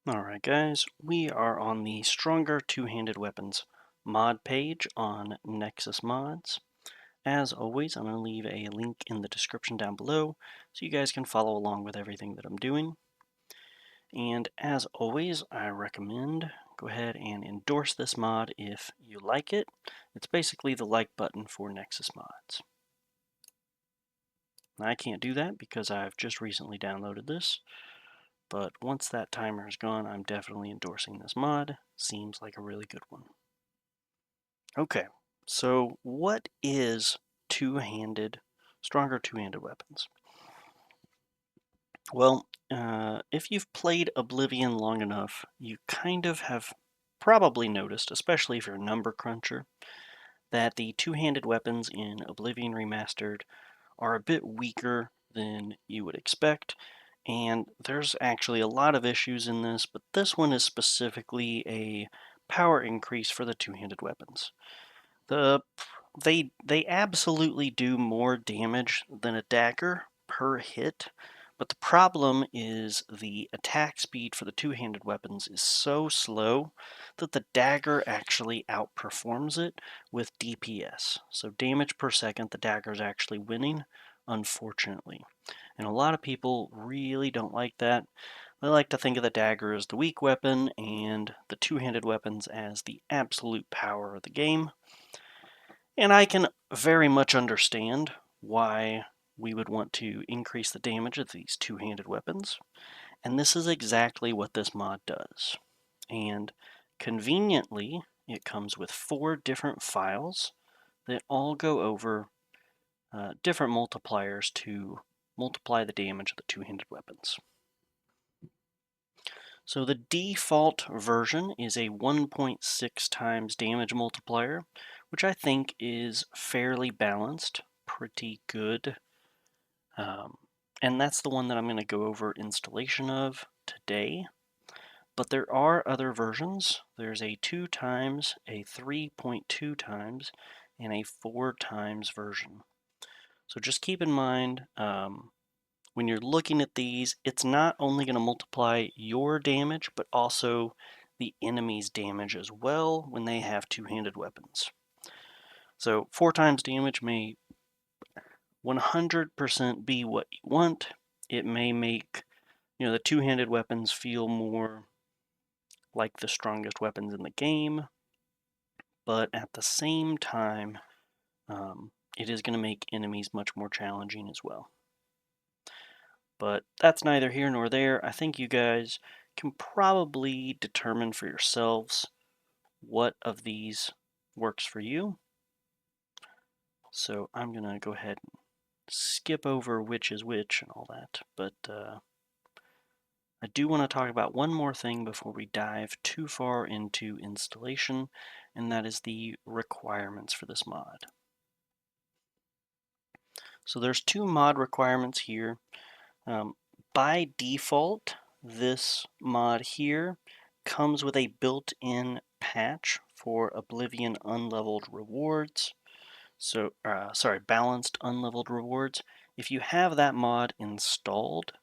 Alright guys, we are on the Stronger Two-Handed Weapons mod page on Nexus Mods. As always, I'm going to leave a link in the description down below so you guys can follow along with everything that I'm doing. And as always, I recommend go ahead and endorse this mod if you like it. It's basically the like button for Nexus Mods. I can't do that because I've just recently downloaded this. But once that timer is gone, I'm definitely endorsing this mod. Seems like a really good one. Okay, so what is stronger two-handed weapons? Well, if you've played Oblivion long enough, you kind of have probably noticed, especially if you're a number cruncher, that the two-handed weapons in Oblivion Remastered are a bit weaker than you would expect. And there's actually a lot of issues in this, but this one is specifically a power increase for the two-handed weapons. They absolutely do more damage than a dagger per hit, but the problem is the attack speed for the two-handed weapons is so slow that the dagger actually outperforms it with DPS. So damage per second, the dagger is actually winning, unfortunately. And a lot of people really don't like that. They like to think of the dagger as the weak weapon and the two-handed weapons as the absolute power of the game. And I can very much understand why we would want to increase the damage of these two-handed weapons. And this is exactly what this mod does. And conveniently, it comes with 4 different files that all go over different multipliers to multiply the damage of the two-handed weapons. So the default version is a 1.6 times damage multiplier, which I think is fairly balanced, pretty good. And that's the one that I'm going to go over installation of today. But there are other versions. There's a 2 times, a 3.2 times, and a 4 times version. So just keep in mind, when you're looking at these, it's not only going to multiply your damage, but also the enemy's damage as well when they have two-handed weapons. So 4 times damage may 100% be what you want. It may make the two-handed weapons feel more like the strongest weapons in the game, but at the same time, it is going to make enemies much more challenging as well. But that's neither here nor there. I think you guys can probably determine for yourselves what of these works for you. So I'm going to go ahead and skip over which is which and all that. But I do want to talk about one more thing before we dive too far into installation, and that is the requirements for this mod. So there's 2 mod requirements here. By default, this mod here comes with a built-in patch for Oblivion unleveled rewards. So, balanced unleveled rewards. If you have that mod installed,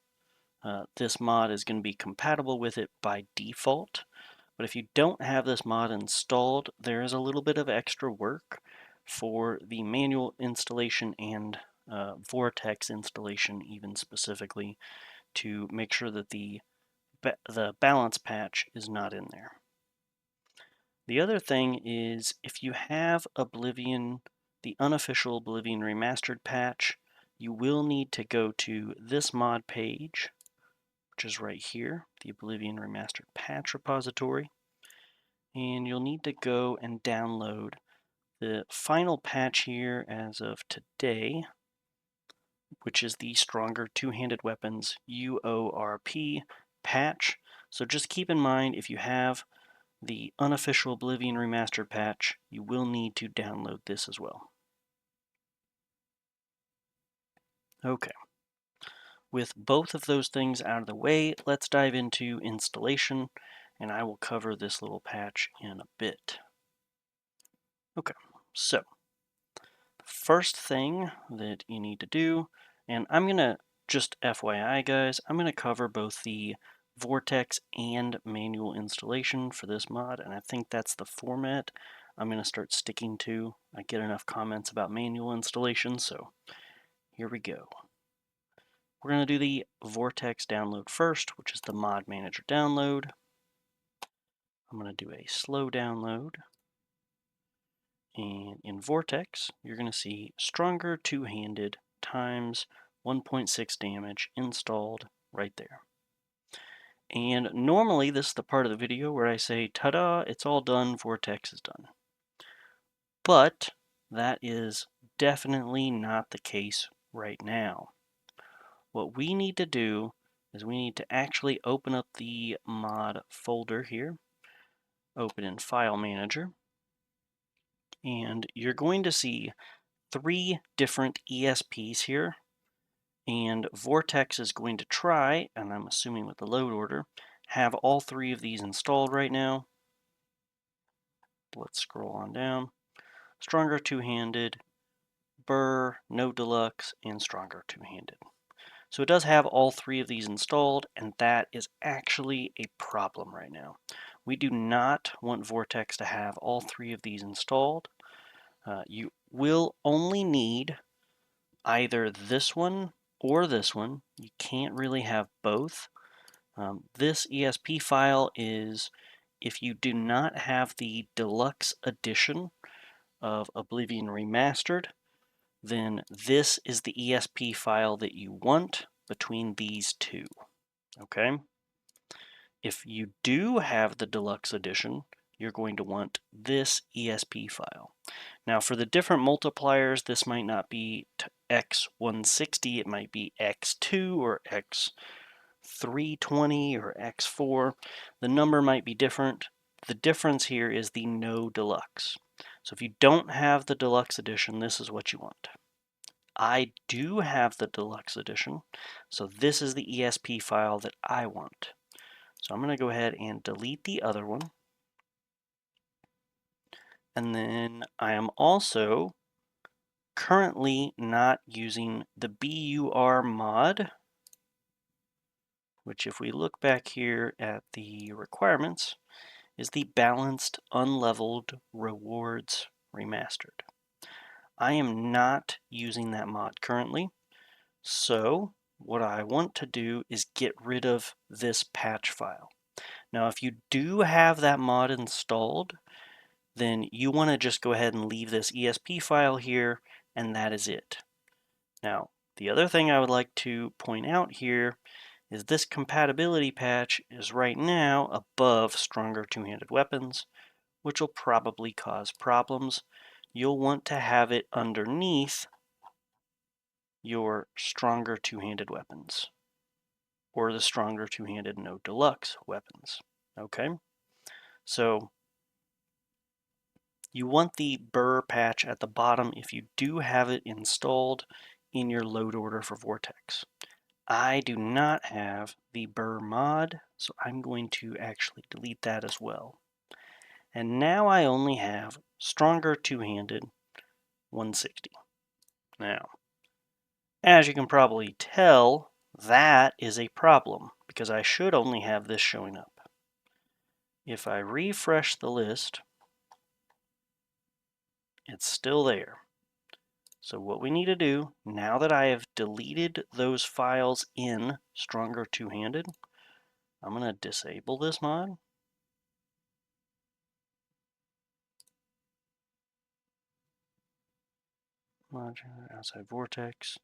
this mod is going to be compatible with it by default. But if you don't have this mod installed, there is a little bit of extra work for the manual installation and Vortex installation even specifically to make sure that the balance patch is not in there. The other thing is if you have Oblivion, the unofficial Oblivion Remastered patch, you will need to go to this mod page, which is right here, the Oblivion Remastered patch repository, and you'll need to go and download the final patch here as of today, which is the Stronger Two-Handed Weapons UORP patch. So just keep in mind, if you have the unofficial Oblivion Remastered patch, you will need to download this as well. Okay. With both of those things out of the way, let's dive into installation, and I will cover this little patch in a bit. Okay, so the first thing that you need to do, and I'm going to, just FYI guys, I'm going to cover both the Vortex and manual installation for this mod, and I think that's the format I'm going to start sticking to. I get enough comments about manual installation, so here we go. We're going to do the Vortex download first, which is the mod manager download. I'm going to do a slow download. And in Vortex, you're going to see stronger two-handed times 1.6 damage installed right there. And normally this is the part of the video where I say, ta-da, it's all done, Vortex is done. But that is definitely not the case right now. What we need to do is we need to actually open up the mod folder here, open in File Manager, and you're going to see 3 different ESPs here, and Vortex is going to try, and I'm assuming with the load order, have all 3 of these installed right now. Let's scroll on down. Stronger two-handed, Burr, no deluxe, and stronger two-handed. So it does have all 3 of these installed, and that is actually a problem right now. We do not want Vortex to have all 3 of these installed. You will only need either this one or this one. You can't really have both. This ESP file is if you do not have the deluxe edition of Oblivion Remastered, then this is the ESP file that you want between these two. Okay? If you do have the deluxe edition, you're going to want this ESP file. Now for the different multipliers, this might not be x160, it might be x2 or x320 or x4. The number might be different. The difference here is the no deluxe. So if you don't have the deluxe edition, this is what you want. I do have the deluxe edition, so this is the ESP file that I want. So I'm going to go ahead and delete the other one. And then I am also currently not using the BUR mod, which if we look back here at the requirements, is the Balanced Unleveled Rewards Remastered. I am not using that mod currently, so what I want to do is get rid of this patch file. Now if you do have that mod installed, then you want to just go ahead and leave this ESP file here, and that is it. Now, the other thing I would like to point out here is this compatibility patch is right now above stronger two-handed weapons, which will probably cause problems. You'll want to have it underneath your stronger two-handed weapons, or the stronger two-handed no deluxe weapons. Okay? So you want the Burr patch at the bottom if you do have it installed in your load order for Vortex. I do not have the Burr mod, so I'm going to actually delete that as well. And now I only have stronger two-handed 160. Now, as you can probably tell, that is a problem because I should only have this showing up. If I refresh the list, it's still there. So what we need to do, now that I have deleted those files in Stronger Two-Handed, I'm going to disable this mod. Modular outside Vortex.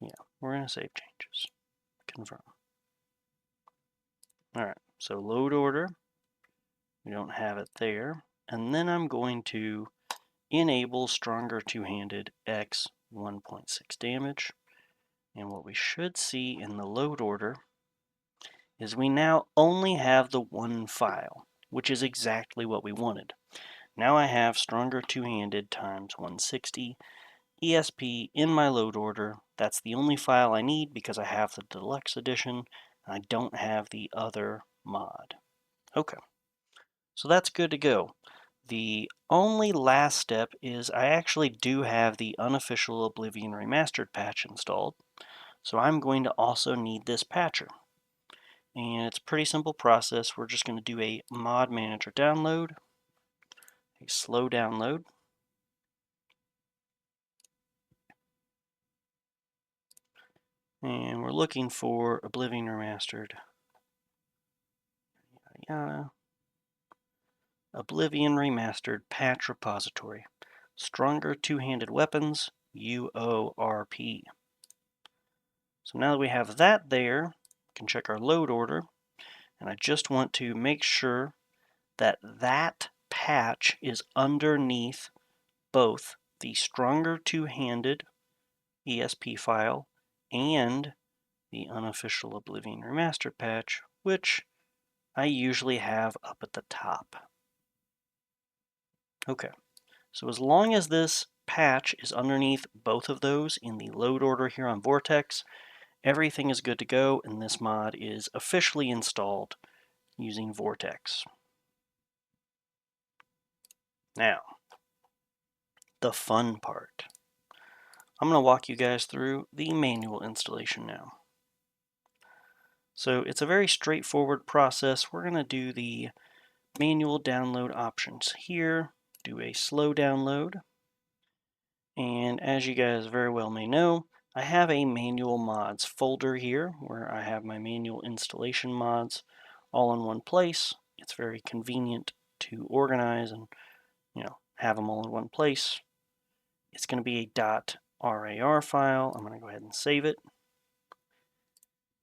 Yeah, we're going to save changes. Confirm. Alright, so load order. We don't have it there. And then I'm going to enable Stronger Two-Handed X 1.6 damage. And what we should see in the load order is we now only have the one file, which is exactly what we wanted. Now I have Stronger Two-Handed times 160 ESP in my load order. That's the only file I need because I have the deluxe edition and I don't have the other mod. Okay, so that's good to go. The only last step is I actually do have the Unofficial Oblivion Remastered patch installed, so I'm going to also need this patcher. And it's a pretty simple process. We're just going to do a mod manager download, a slow download. And we're looking for Oblivion Remastered. Oblivion Remastered Patch Repository. Stronger Two-Handed Weapons, UORP. So now that we have that there, we can check our load order. And I just want to make sure that that patch is underneath both the Stronger Two-Handed ESP file and the Unofficial Oblivion Remastered patch, which I usually have up at the top. Okay, so as long as this patch is underneath both of those in the load order here on Vortex, everything is good to go, and this mod is officially installed using Vortex. Now, the fun part. I'm going to walk you guys through the manual installation now. So it's a very straightforward process. We're going to do the manual download options here, do a slow download, and as you guys very well may know, I have a manual mods folder here where I have my manual installation mods all in one place. It's very convenient to organize and have them all in one place. It's going to be a .rar file. I'm going to go ahead and save it.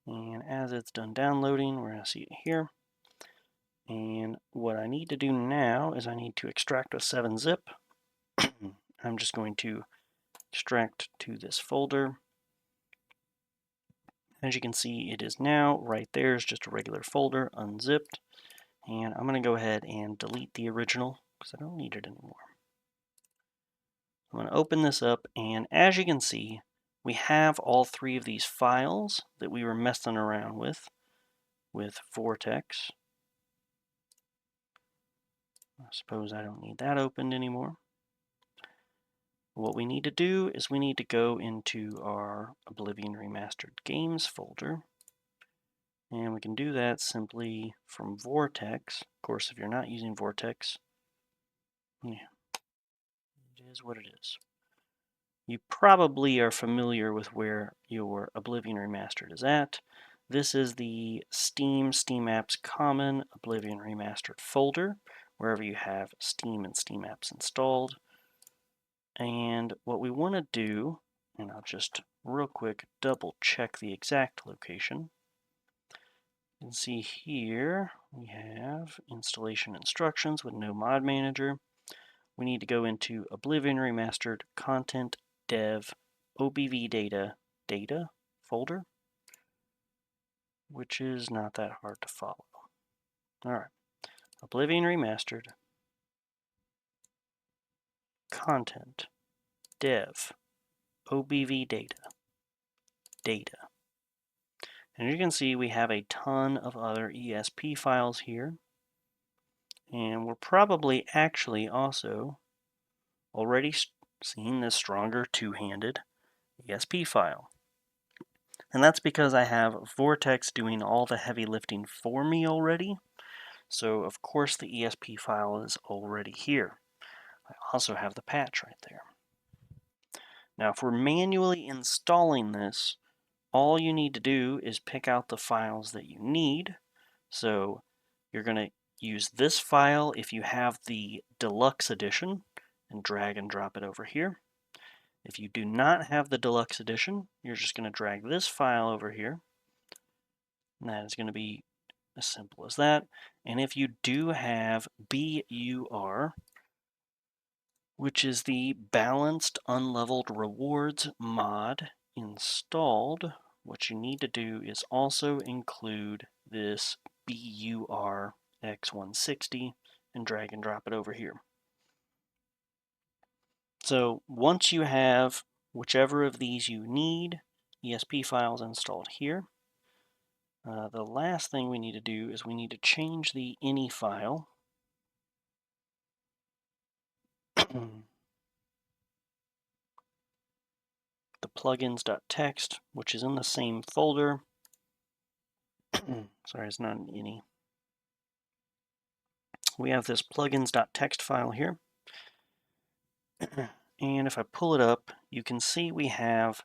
And as it's done downloading, we're going to see it here. And what I need to do now is I need to extract a 7-zip. I'm just going to extract to this folder. As you can see, it is now right there. It's just a regular folder, unzipped. And I'm going to go ahead and delete the original because I don't need it anymore. I'm going to open this up, and as you can see, we have all three of these files that we were messing around with Vortex. I suppose I don't need that opened anymore. What we need to do is we need to go into our Oblivion Remastered Games folder, and we can do that simply from Vortex. Of course, if you're not using Vortex, yeah, it is what it is. You probably are familiar with where your Oblivion Remastered is at. This is the Steam Apps Common Oblivion Remastered folder, wherever you have Steam and Steam Apps installed. And what we want to do, and I'll just real quick double check the exact location. You can see here we have installation instructions with no mod manager. We need to go into Oblivion Remastered Content Dev OBV Data folder, which is not that hard to follow. Alright, Oblivion Remastered Content Dev OBV Data. And as you can see, we have a ton of other ESP files here. And we're probably actually also already seeing this Stronger Two-Handed ESP file. And that's because I have Vortex doing all the heavy lifting for me already. So of course the ESP file is already here. I also have the patch right there. Now if we're manually installing this, all you need to do is pick out the files that you need. So you're going to use this file if you have the deluxe edition and drag and drop it over here. If you do not have the deluxe edition, you're just going to drag this file over here. And that is going to be as simple as that. And if you do have BUR, which is the Balanced Unleveled Rewards mod installed, what you need to do is also include this BUR X160 and drag and drop it over here. So once you have whichever of these you need, ESP files installed here, the last thing we need to do is we need to change the ini file the plugins.txt, which is in the same folder, Sorry, it's not an ini. We have this plugins.txt file here. And if I pull it up, you can see we have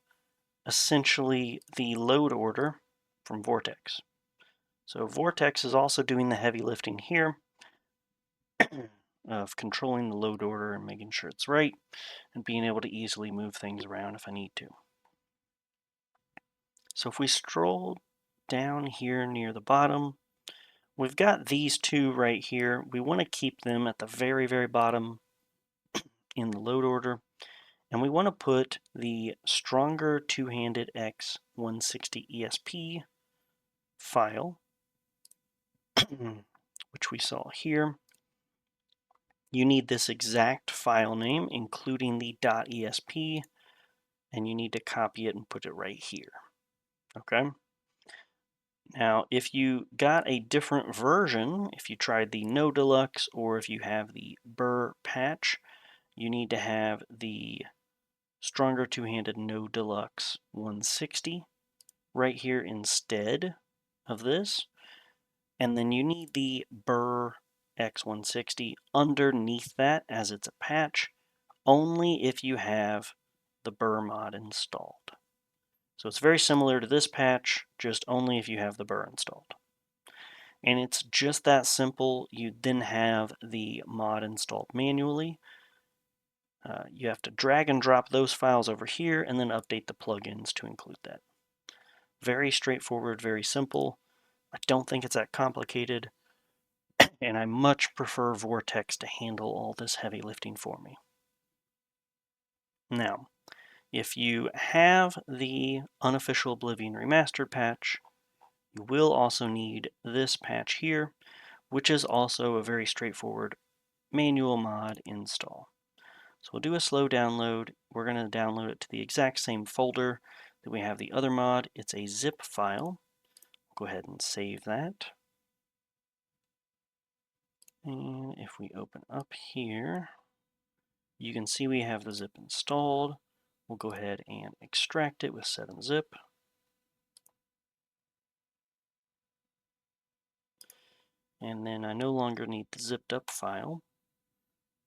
essentially the load order from Vortex. So Vortex is also doing the heavy lifting here of controlling the load order and making sure it's right and being able to easily move things around if I need to. So if we stroll down here near the bottom, we've got these two right here. We want to keep them at the very, very bottom in the load order. And we want to put the stronger two-handed X160 ESP file, which we saw here. You need this exact file name, including the .esp, and you need to copy it and put it right here. Okay? Now, if you got a different version, if you tried the No Deluxe or if you have the Burr patch, you need to have the stronger two-handed No Deluxe 160 right here instead of this. And then you need the Burr X160 underneath that as it's a patch, only if you have the Burr mod installed. So it's very similar to this patch, just only if you have the Burr installed. And it's just that simple. You then have the mod installed manually. You have to drag and drop those files over here and then update the plugins to include that. Very straightforward, very simple. I don't think it's that complicated, and I much prefer Vortex to handle all this heavy lifting for me. Now, if you have the Unofficial Oblivion Remastered patch, you will also need this patch here, which is also a very straightforward manual mod install. So we'll do a slow download. We're going to download it to the exact same folder that we have the other mod. It's a zip file. Go ahead and save that. And if we open up here, you can see we have the zip installed. We'll go ahead and extract it with 7-zip. And then I no longer need the zipped up file.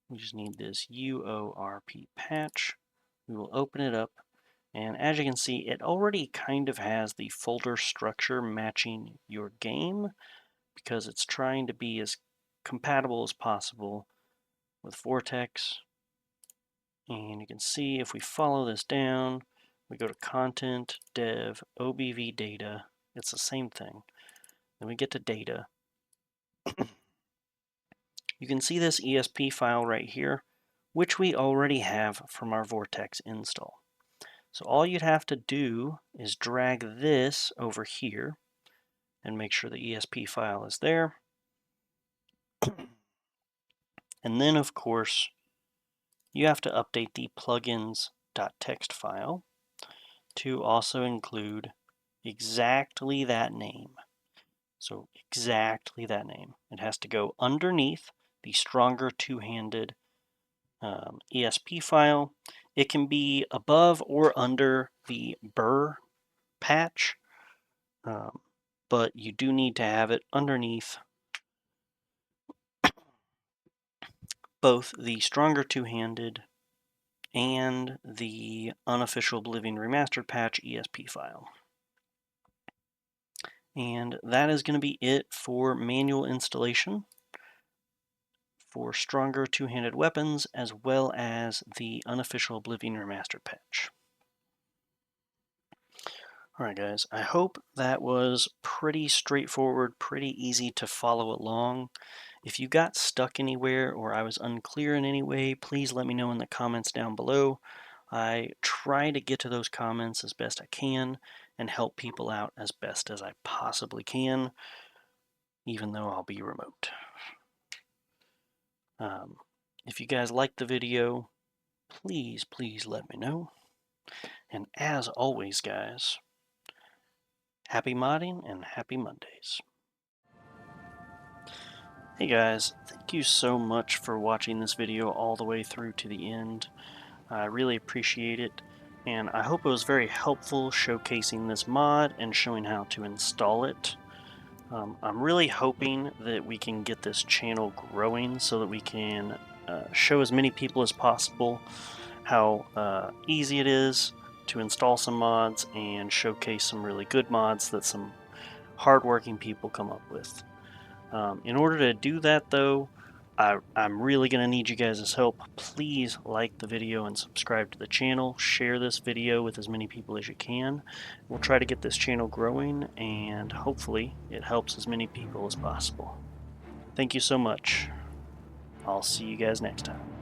We just need this UORP patch. We will open it up, and as you can see, it already kind of has the folder structure matching your game because it's trying to be as compatible as possible with Vortex. And you can see if we follow this down, we go to Content, Dev, OBV Data, it's the same thing. Then we get to Data. You can see this ESP file right here, which we already have from our Vortex install. So all you'd have to do is drag this over here and make sure the ESP file is there. And then, of course, you have to update the plugins.txt file to also include exactly that name. So exactly that name. It has to go underneath the stronger two-handed ESP file. It can be above or under the Burr patch, but you do need to have it underneath both the stronger two-handed and the Unofficial Oblivion Remastered patch ESP file. And that is going to be it for manual installation for stronger two-handed weapons, as well as the Unofficial Oblivion Remastered patch. Alright guys, I hope that was pretty straightforward, pretty easy to follow along. If you got stuck anywhere or I was unclear in any way, please let me know in the comments down below. I try to get to those comments as best I can and help people out as best as I possibly can, even though I'll be remote. If you guys liked the video, please let me know. And as always, guys, happy modding and happy Mondays. Hey guys, thank you so much for watching this video all the way through to the end. I really appreciate it, and I hope it was very helpful showcasing this mod and showing how to install it. I'm really hoping that we can get this channel growing so that we can show as many people as possible how easy it is to install some mods and showcase some really good mods that some hardworking people come up with. In order to do that, though, I'm really going to need you guys' help. Please like the video and subscribe to the channel. Share this video with as many people as you can. We'll try to get this channel growing, and hopefully it helps as many people as possible. Thank you so much. I'll see you guys next time.